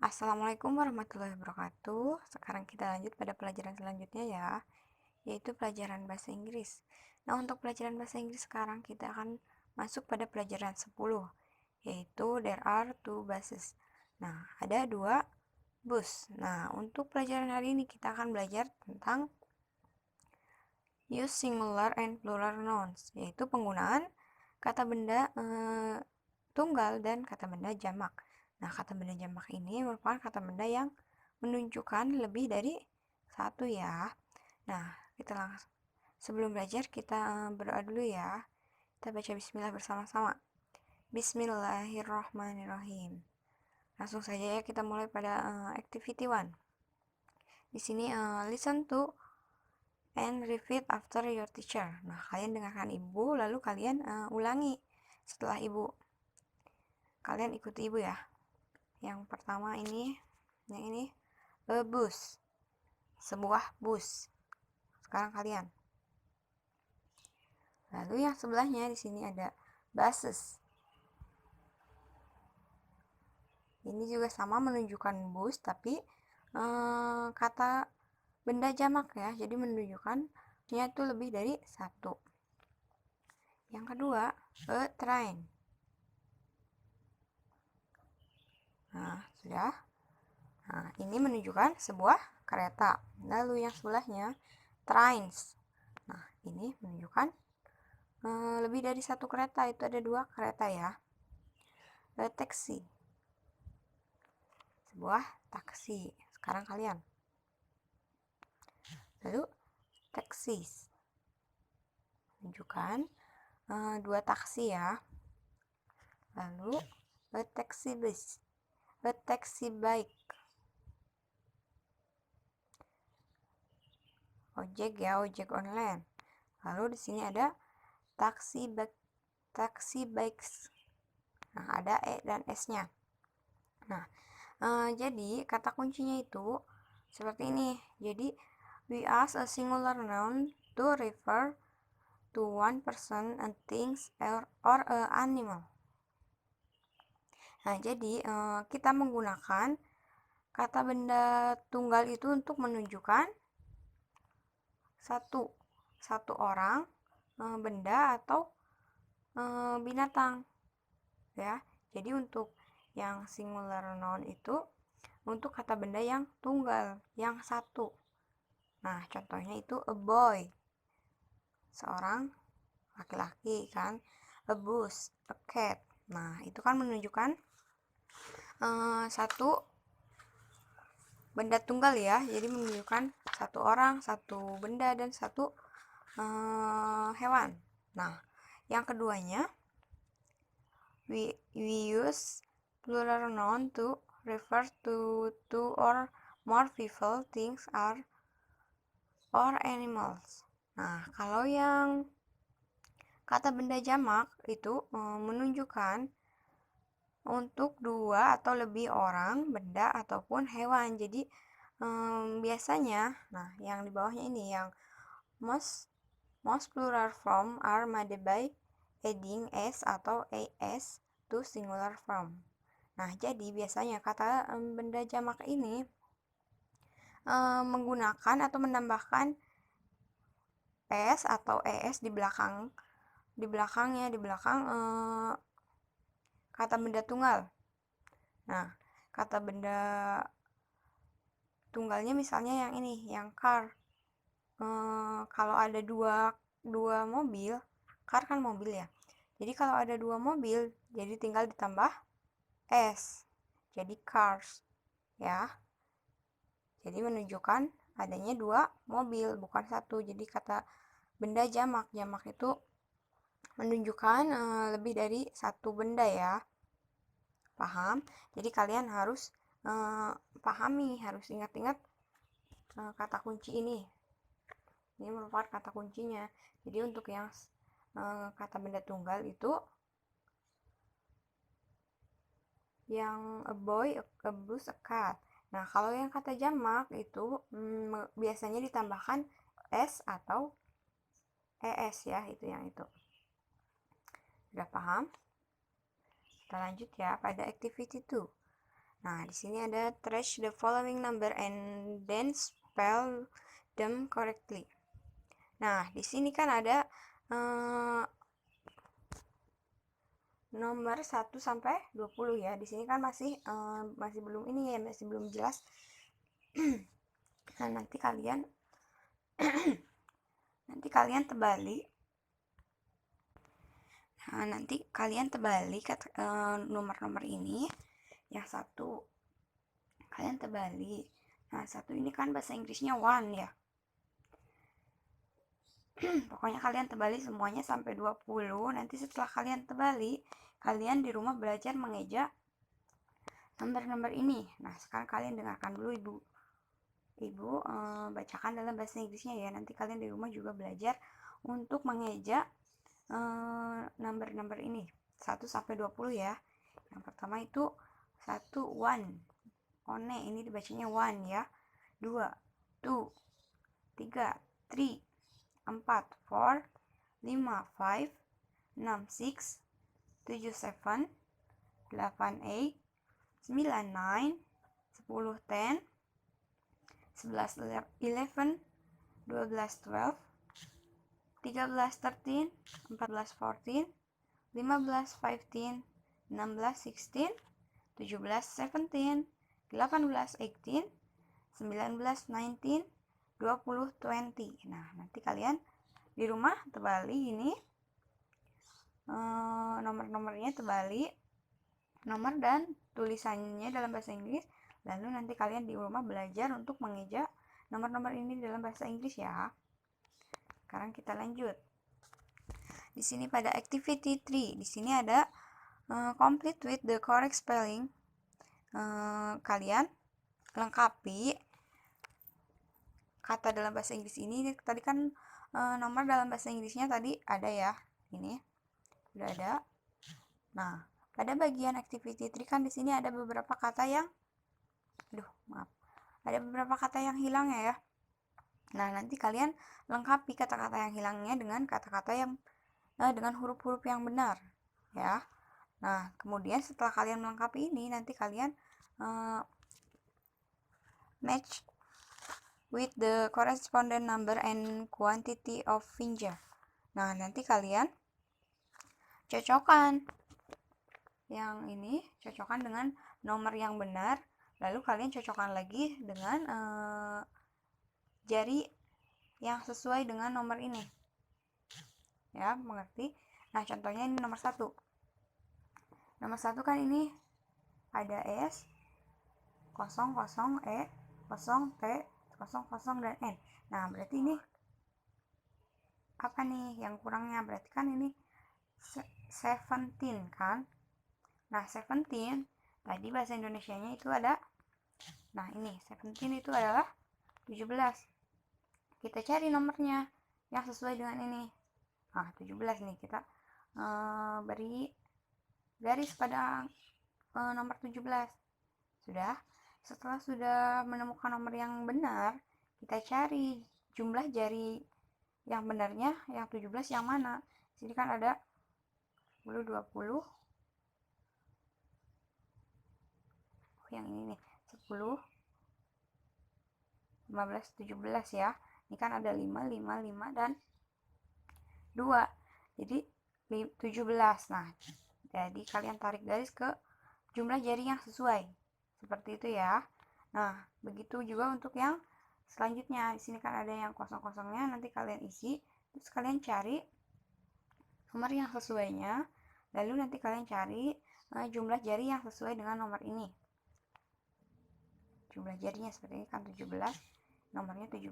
Assalamualaikum warahmatullahi wabarakatuh. Sekarang kita lanjut pada pelajaran selanjutnya ya, yaitu pelajaran bahasa Inggris. Nah, untuk pelajaran bahasa Inggris sekarang kita akan masuk pada pelajaran 10, yaitu there are two buses. Nah, ada dua bus. Nah, untuk pelajaran hari ini kita akan belajar tentang use singular and plural nouns, yaitu penggunaan kata benda tunggal dan kata benda jamak. Nah, kata benda jamak ini merupakan kata benda yang menunjukkan lebih dari satu ya. Nah, kita langsung sebelum belajar kita berdoa dulu ya. Kita baca bismillah bersama-sama. Bismillahirrahmanirrahim. Langsung saja ya kita mulai pada activity 1. Di sini listen to and repeat after your teacher. Nah, kalian dengarkan ibu lalu kalian ulangi setelah ibu. Kalian ikuti ibu ya. Yang pertama ini, yang ini a bus, sebuah bus. Sekarang kalian. Lalu yang sebelahnya di sini ada buses. Ini juga sama menunjukkan bus tapi kata benda jamak ya, jadi menunjukkan itu lebih dari satu. Yang kedua, a train. Nah, sudah. Nah, ini menunjukkan sebuah kereta. Lalu yang sebelahnya, trains. Nah, ini menunjukkan lebih dari satu kereta, itu ada dua kereta ya. A taxi. Sebuah taksi. Sekarang kalian. Lalu, taxis. Menunjukkan dua taksi ya. Lalu, a taxi bus. A taxi bike. Ojek ya, ojek online. Lalu di sini ada taxi bikes. Nah, ada E dan S-nya. Nah, jadi kata kuncinya itu seperti ini. Jadi, we ask a singular noun to refer to one person, a things, or a animal. Nah, jadi kita menggunakan kata benda tunggal itu untuk menunjukkan satu orang, benda atau binatang ya. Jadi untuk yang singular noun itu untuk kata benda yang tunggal, yang satu. Nah, contohnya itu a boy, seorang laki-laki kan, a bus, a cat. Nah, itu kan menunjukkan satu benda tunggal ya, jadi menunjukkan satu orang, satu benda, dan satu hewan. Nah, yang keduanya, we use plural noun to refer to two or more people, things, or animals. Nah, kalau yang kata benda jamak itu menunjukkan untuk dua atau lebih orang, benda, ataupun hewan. Jadi biasanya, nah yang di bawahnya ini yang most plural form are made by adding s atau as to singular form. Nah, jadi biasanya kata benda jamak ini menggunakan atau menambahkan s atau es di belakang kata benda tunggal. Nah, kata benda tunggalnya misalnya yang ini, yang car. Kalau ada dua mobil, car kan mobil ya. Jadi kalau ada dua mobil, jadi tinggal ditambah s. Jadi cars ya. Jadi menunjukkan adanya dua mobil, bukan satu. Jadi kata benda jamak. Jamak itu menunjukkan lebih dari satu benda ya. Paham? Jadi kalian harus pahami, harus ingat-ingat kata kunci ini. Ini merupakan kata kuncinya. Jadi untuk yang kata benda tunggal itu yang a boy, a bus, a cat. Nah, kalau yang kata jamak itu biasanya ditambahkan s atau es ya, itu yang itu. Sudah paham? Kita lanjut ya pada activity 2. Nah, di sini ada trace the following number and then spell them correctly. Nah, di sini kan ada nomor 1 sampai 20 ya. Di sini kan masih belum ini ya, masih belum jelas. Nah, nanti kalian terbalik. Nah, nanti kalian terbalik nomor-nomor ini. Yang satu kalian terbalik. Nah, satu ini kan bahasa Inggrisnya one ya. Pokoknya kalian terbalik semuanya sampai 20. Nanti setelah kalian terbalik, kalian di rumah belajar mengeja nomor-nomor ini. Nah, sekarang kalian dengarkan dulu Ibu bacakan dalam bahasa Inggrisnya ya. Nanti kalian di rumah juga belajar untuk mengeja nomor-nomor ini 1 sampai 20 ya. Yang pertama itu 1 one. One ini dibacanya one ya. 2 two. 3 three. 4 four. 5 five. 6 six. 7 seven. 8 eight. 9 nine. 10 ten. 11 eleven. 12 twelve. 13 13. 14 14. 15 15. 16 16. 17 17. 18 18. 19 19. 20 20. Nah, nanti kalian di rumah terbalik ini nomor-nomornya terbalik, nomor dan tulisannya dalam bahasa Inggris. Lalu nanti kalian di rumah belajar untuk mengeja nomor-nomor ini dalam bahasa Inggris ya. Sekarang kita lanjut. Di sini pada activity 3, di sini ada complete with the correct spelling. Kalian lengkapi kata dalam bahasa Inggris ini. Tadi kan nomor dalam bahasa Inggrisnya tadi ada ya. Ini udah ada. Nah, pada bagian activity 3 kan di sini ada beberapa kata yang ada beberapa kata yang hilang ya. Nah, nanti kalian lengkapi kata-kata yang hilangnya dengan kata-kata yang dengan huruf-huruf yang benar ya. Nah, kemudian setelah kalian melengkapi ini, nanti kalian match with the corresponding number and quantity of finger. Nah, nanti kalian cocokkan yang ini, cocokkan dengan nomor yang benar, lalu kalian cocokkan lagi dengan jari yang sesuai dengan nomor ini. Ya, mengerti? Nah, contohnya ini nomor 1. Nomor 1 kan ini ada S, 00, E, 0, T, 00 dan N. Nah, berarti ini apa nih yang kurangnya? Berarti kan ini 17 kan. Nah, 17 tadi bahasa Indonesianya itu ada. Nah, ini 17 itu adalah 17. Kita cari nomornya yang sesuai dengan ini. Nah, 17 nih, kita beri garis pada nomor 17. Sudah. Setelah sudah menemukan nomor yang benar, kita cari jumlah jari yang benarnya, yang 17 yang mana. Sini kan ada 10, 20. Yang ini nih, 10, 15, 17 ya. Ini kan ada 5, 5, 5 dan 2. Jadi 17. Nah, jadi kalian tarik garis ke jumlah jari yang sesuai. Seperti itu ya. Nah, begitu juga untuk yang selanjutnya. Di sini kan ada yang kosong-kosongnya, nanti kalian isi, terus kalian cari nomor yang sesuainya. Lalu nanti kalian cari jumlah jari yang sesuai dengan nomor ini. Jumlah jarinya seperti ini kan 17, nomornya 17,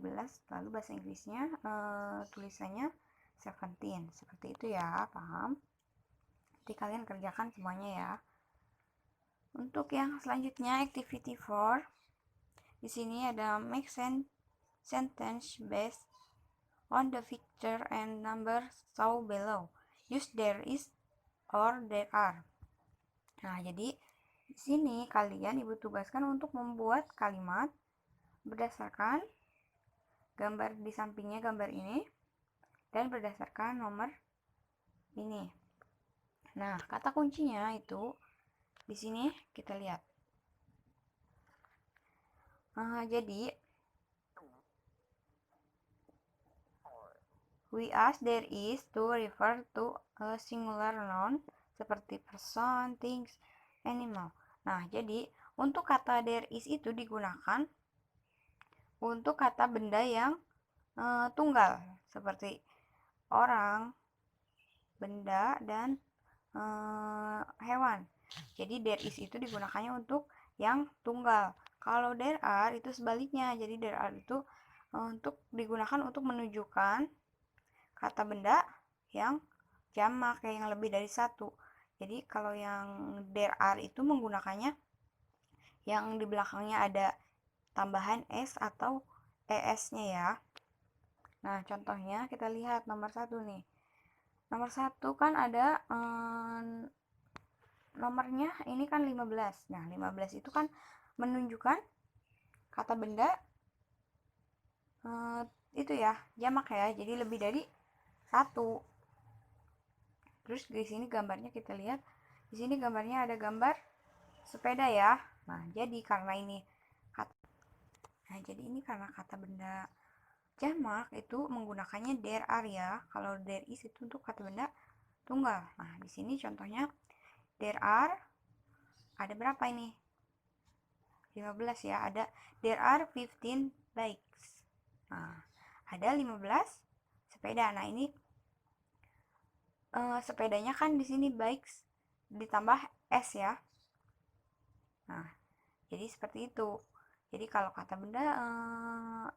lalu bahasa Inggrisnya tulisannya 17. Seperti itu ya, paham? Nanti kalian kerjakan semuanya ya. Untuk yang selanjutnya activity 4, di sini ada make sentence based on the picture and number shown below. Use there is or there are. Nah, jadi di sini kalian Ibu tugaskan untuk membuat kalimat berdasarkan gambar di sampingnya, gambar ini, dan berdasarkan nomor ini. Nah, kata kuncinya itu di sini kita lihat. Jadi we ask there is to refer to a singular noun seperti person, things, animal. Nah, jadi untuk kata there is itu digunakan untuk kata benda yang tunggal seperti orang, benda, dan hewan. Jadi there is itu digunakannya untuk yang tunggal. Kalau there are itu sebaliknya. Jadi there are itu untuk digunakan untuk menunjukkan kata benda yang jamak, yang lebih dari satu. Jadi kalau yang there are itu menggunakannya yang di belakangnya ada tambahan s atau es-nya ya. Nah, contohnya kita lihat nomor 1 nih. Nomor 1 kan ada nomornya ini kan 15. Nah, 15 itu kan menunjukkan kata benda itu ya, jamak ya. Jadi lebih dari satu. Terus di sini gambarnya kita lihat. Di sini gambarnya ada gambar sepeda ya. Nah, jadi karena ini karena kata benda jamak itu menggunakannya there are ya. Kalau there is itu untuk kata benda tunggal. Nah, di sini contohnya there are ada berapa ini? 15 ya. There are 15 bikes. Nah, ada 15 sepeda. Nah, ini sepedanya kan di sini bikes ditambah s ya. Nah, jadi seperti itu. Jadi kalau kata benda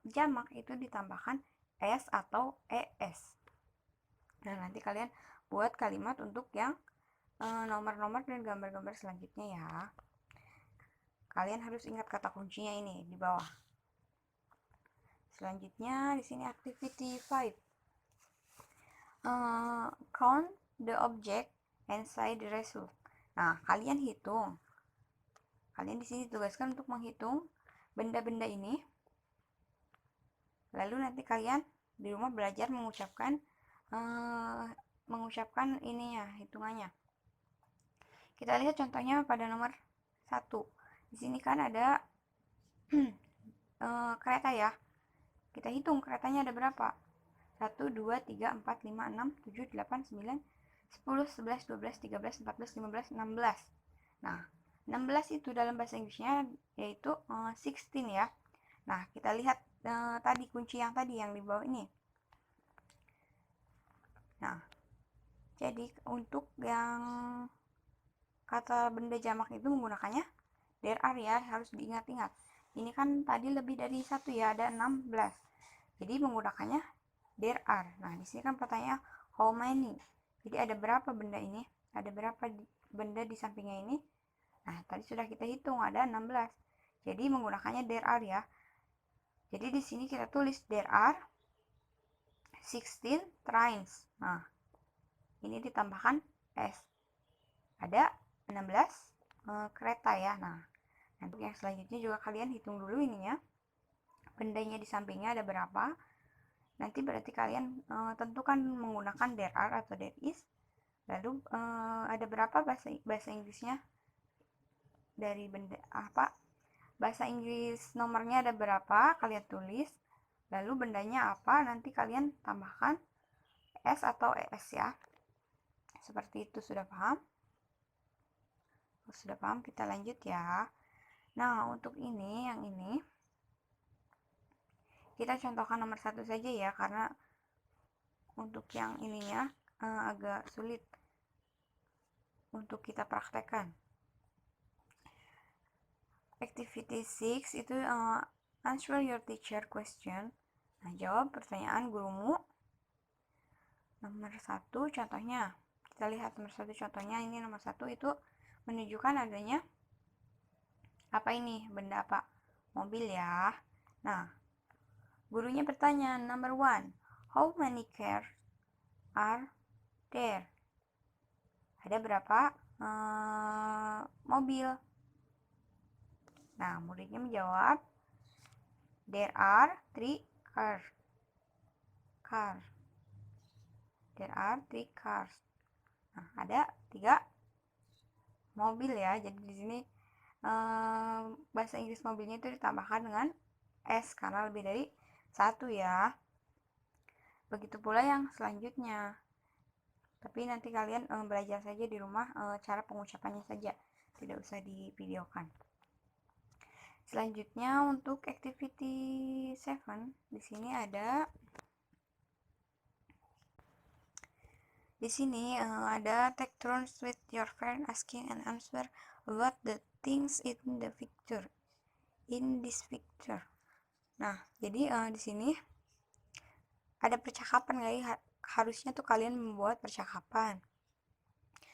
jamak itu ditambahkan s atau es. Nah, nanti kalian buat kalimat untuk yang nomor-nomor dan gambar-gambar selanjutnya ya. Kalian harus ingat kata kuncinya ini di bawah. Selanjutnya di sini activity 5. Count the object and say the result. Nah, kalian hitung. Kalian di sini ditugaskan untuk menghitung benda-benda ini. Lalu nanti kalian di rumah belajar mengucapkan ininya, hitungannya. Kita lihat contohnya pada nomor 1. Di sini kan ada kereta ya. Kita hitung keretanya ada berapa? 1, 2, 3, 4, 5, 6, 7, 8, 9, 10, 11, 12, 13, 14, 15, 16. Nah, 16 itu dalam bahasa Inggrisnya yaitu 16 ya. Nah, kita lihat tadi kunci yang tadi yang di bawah ini. Nah, jadi untuk yang kata benda jamak itu menggunakannya there are ya, harus diingat-ingat. Ini kan tadi lebih dari satu ya, ada 16. Jadi menggunakannya there are. Nah, di sini kan pertanyaan how many. Jadi ada berapa benda ini? Ada berapa benda di sampingnya ini? Nah, tadi sudah kita hitung ada 16. Jadi menggunakannya there are ya. Jadi di sini kita tulis there are 16 trains. Nah, ini ditambahkan s. Ada 16 kereta ya. Nah, untuk yang selanjutnya juga kalian hitung dulu ininya. Bendanya di sampingnya ada berapa? Nanti berarti kalian tentukan menggunakan there are atau there is. Lalu ada berapa bahasa Inggrisnya dari benda apa? Bahasa Inggris nomornya ada berapa? Kalian tulis. Lalu bendanya apa? Nanti kalian tambahkan s atau es ya. Seperti itu, sudah paham? Sudah paham, kita lanjut ya. Nah, untuk ini, yang ini kita contohkan nomor 1 saja ya, karena untuk yang ininya agak sulit untuk kita praktekkan. Activity 6 itu answer your teacher question. Nah, jawab pertanyaan gurumu. Nomor 1 contohnya. Kita lihat nomor 1 contohnya. Ini nomor 1 itu menunjukkan adanya apa ini? Benda apa? Mobil ya. Nah, gurunya bertanya, number 1, how many cars are there? Ada berapa mobil? Nah, muridnya menjawab, there are 3 cars. There are 3 cars. Nah, ada 3 mobil ya. Jadi di sini bahasa Inggris mobilnya itu ditambahkan dengan S karena lebih dari satu ya. Begitu pula yang selanjutnya. Tapi nanti kalian belajar saja di rumah cara pengucapannya saja, tidak usah divideokan. Selanjutnya untuk activity 7, di sini ada take turns with your friend asking and answer about the things in this picture. Nah, jadi di sini ada percakapan guys. Harusnya tuh kalian membuat percakapan.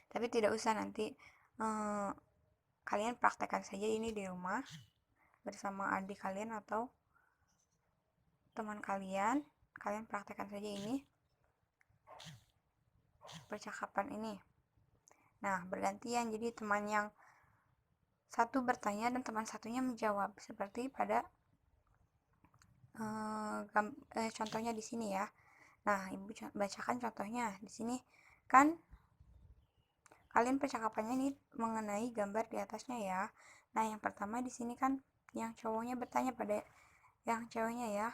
Tapi tidak usah, nanti kalian praktekkan saja ini di rumah bersama adik kalian atau teman kalian. Kalian praktekkan saja ini percakapan ini. Nah, bergantian, jadi teman yang satu bertanya dan teman satunya menjawab, seperti pada contohnya di sini ya. Nah, Ibu bacakan contohnya. Di sini kan kalian percakapannya ini mengenai gambar di atasnya ya. Nah, yang pertama di sini kan yang cowoknya bertanya pada yang ceweknya ya.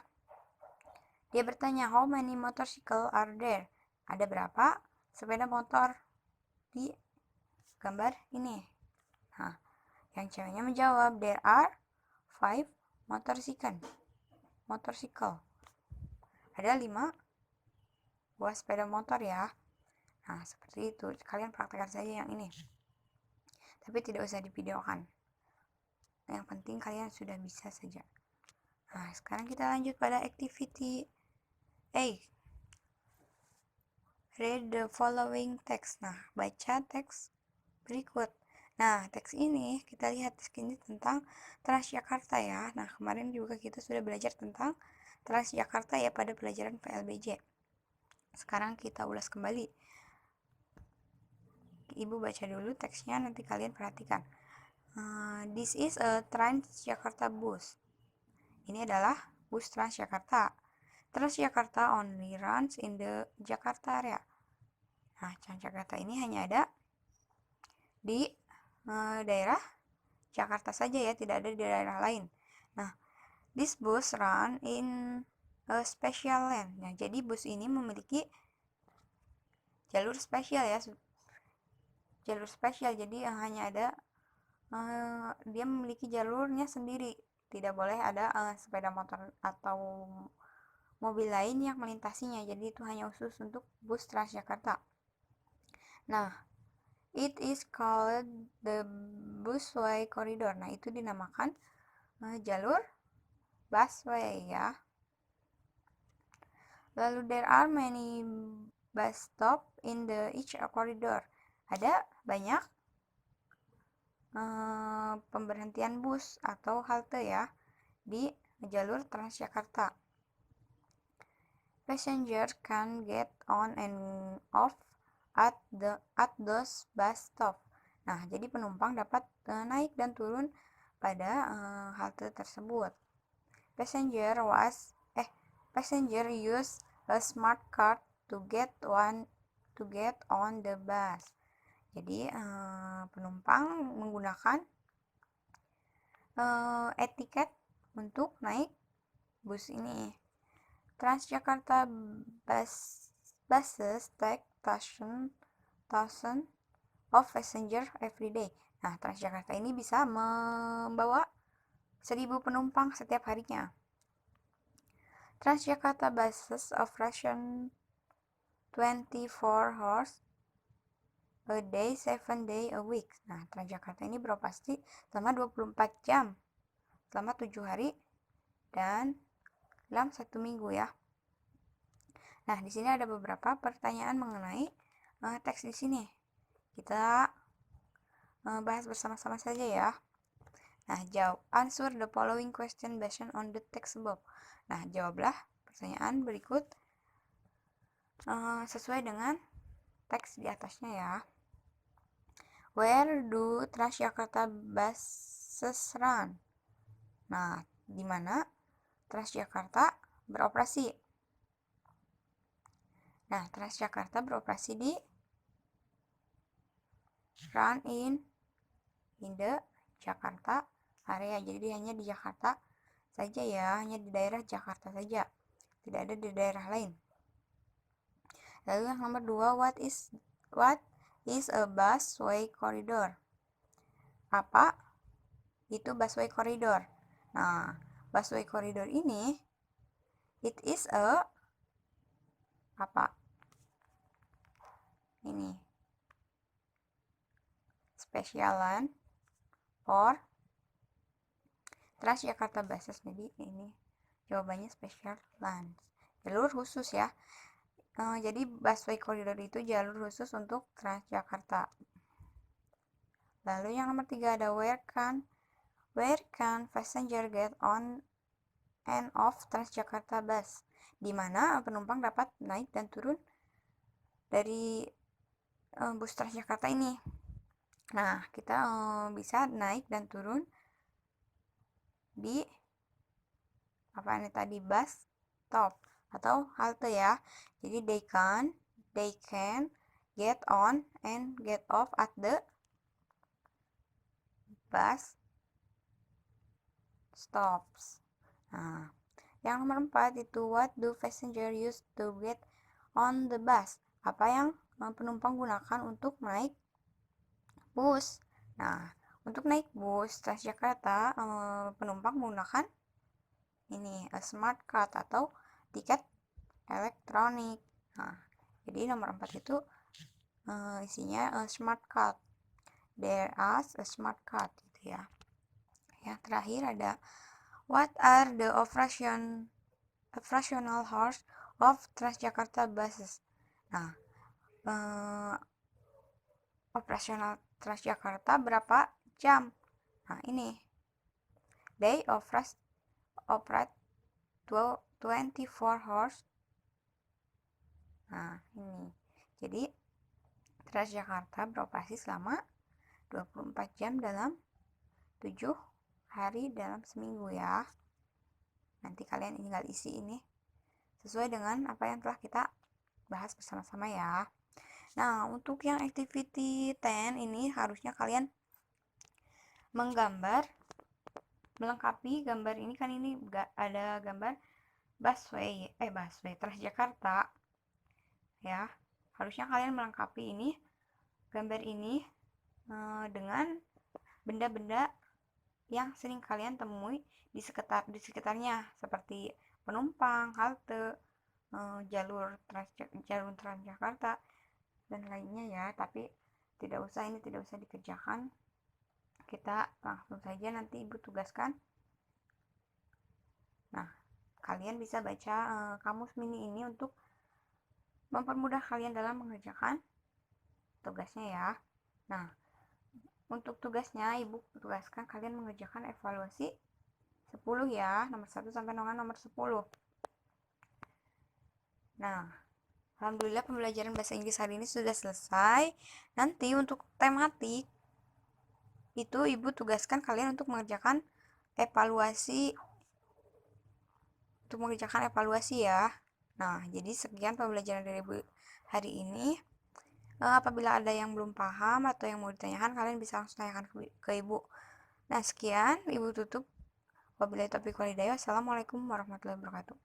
Dia bertanya, how many motorcycle are there? Ada berapa sepeda motor di gambar ini? Nah, yang ceweknya menjawab, there are 5 motorcycle. Ada 5 buah sepeda motor ya. Nah, seperti itu. Kalian praktekkan saja yang ini. Tapi tidak usah divideokan. Yang penting kalian sudah bisa saja. Nah, sekarang kita lanjut pada activity 8. Read the following text. Nah, baca teks berikut. Nah, teks ini kita lihat teks ini tentang Transjakarta ya. Nah, kemarin juga kita sudah belajar tentang Transjakarta ya pada pelajaran PLBJ. Sekarang kita ulas kembali. Ibu baca dulu teksnya, nanti kalian perhatikan. This is a Transjakarta bus. Ini adalah bus Transjakarta. Transjakarta only runs in the Jakarta area. Nah, Transjakarta ini hanya ada di daerah Jakarta saja ya, tidak ada di daerah lain. Nah, this bus run in a special lane. Nah, jadi bus ini memiliki jalur spesial ya. Jalur spesial, jadi hanya ada dia memiliki jalurnya sendiri. Tidak boleh ada sepeda motor atau mobil lain yang melintasinya. Jadi itu hanya khusus untuk bus Transjakarta. Nah, it is called the busway corridor. Nah, itu dinamakan jalur busway ya. Lalu there are many bus stop in the each corridor. Ada banyak pemberhentian bus atau halte ya di jalur Transjakarta. Passenger can get on and off at those bus stop. Nah, jadi penumpang dapat naik dan turun pada halte tersebut. Passenger use a smart card to get on the bus. Jadi penumpang menggunakan etiket untuk naik bus ini. Transjakarta buses take thousands of passengers every day. Nah, Transjakarta ini bisa membawa 1.000 penumpang setiap harinya. Transjakarta buses operation 24 hours a day, 7 days a week. Nah, Transjakarta ini beroperasi selama 24 jam, selama 7 hari dan dalam 1 minggu ya. Nah, di sini ada beberapa pertanyaan mengenai teks di sini. Kita bahas bersama-sama saja ya. Nah, answer the following question based on the text above. Nah, jawablah pertanyaan berikut sesuai dengan teks di atasnya ya. Where do Transjakarta buses run? Nah, di mana Transjakarta beroperasi? Nah, Transjakarta beroperasi di run in the Jakarta area. Jadi hanya di Jakarta saja ya, hanya di daerah Jakarta saja, tidak ada di daerah lain. Lalu yang nomor 2, what is a busway corridor? Apa itu busway corridor? Nah, busway corridor ini it is a apa? Ini special line for Transjakarta buses. Jadi ini jawabannya special line, jalur khusus ya. Jadi busway corridor itu jalur khusus untuk Transjakarta. Lalu yang nomor 3 ada where can passenger get on and off Transjakarta bus? Di mana penumpang dapat naik dan turun dari bus Transjakarta ini. Nah, kita bisa naik dan turun di apa ini tadi, bus stop atau halte ya. Jadi they can get on and get off at the bus stops. Nah, yang nomor 4 itu what do passenger use to get on the bus? Apa yang penumpang gunakan untuk naik bus? Nah, untuk naik bus Transjakarta penumpang menggunakan ini smart card atau tiket elektronik. Nah, jadi nomor 4 itu isinya smart card. There is a smart card gitu ya. Yang terakhir ada what are the operational hours of Transjakarta buses? Nah, operasional Transjakarta berapa jam? Nah, ini they operate 24 hours. Nah, ini. Jadi Transjakarta beroperasi selama 24 jam dalam 7 hari dalam seminggu ya. Nanti kalian tinggal isi ini sesuai dengan apa yang telah kita bahas bersama-sama ya. Nah, untuk yang activity 10 ini harusnya kalian menggambar, melengkapi gambar ini kan, ini ada gambar busway Transjakarta ya. Harusnya kalian melengkapi ini gambar ini dengan benda-benda yang sering kalian temui di sekitarnya seperti penumpang, halte, jalur Transjakarta dan lainnya ya. Tapi tidak usah dikerjakan, kita langsung saja nanti ibu tugaskan. Nah, kalian bisa baca kamus mini ini untuk mempermudah kalian dalam mengerjakan tugasnya ya. Nah, untuk tugasnya ibu tugaskan kalian mengerjakan evaluasi 10 ya, nomor 1 sampai nomor 10. Nah, alhamdulillah pembelajaran bahasa Inggris hari ini sudah selesai. Nanti untuk tematik itu ibu tugaskan kalian untuk mengerjakan evaluasi ya. Nah, jadi sekian pembelajaran dari ibu hari ini. Apabila ada yang belum paham atau yang mau ditanyakan, kalian bisa langsung tanyakan ke ibu. Nah, sekian, ibu tutup. Wabillahi taufiq wal hidayah. Wassalamualaikum warahmatullahi wabarakatuh.